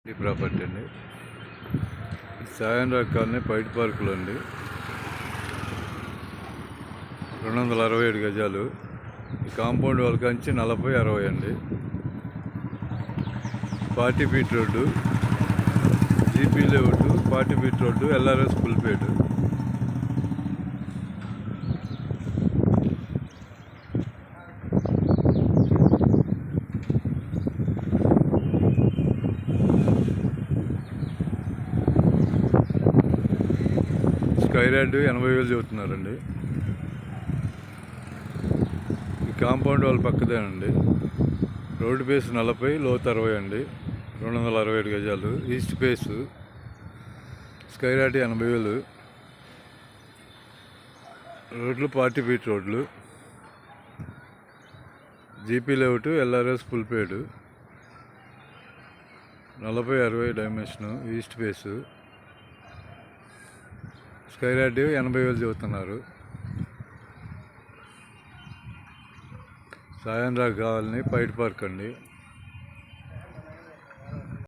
ఈ ప్రాపర్టీ అండి. సాయం కాలనీ పైట్ పార్కులో అండి. 267 గజాలు. ఈ కాంపౌండ్ వాళ్ళ కంచి 40-60 అండి. 40 feet road, GP layout, 40 feet road, LRS full paid. Square yard 80,000 చెబుతున్నారండి. ఈ కాంపౌండ్ వాళ్ళ పక్కదేనండి. రోడ్డు ఫేస్ 40, లోతు 60 అండి. 267 గజాలు. East face. స్కైరాడ్ 80,000. రోడ్లు 40 ఫీట్ రోడ్లు, GP layout, LRS full paid. 40-60 dimension. East face. Square yard 80,000 చెబుతున్నారు. సాయం కావాలని పైట్ పార్క్ అండి.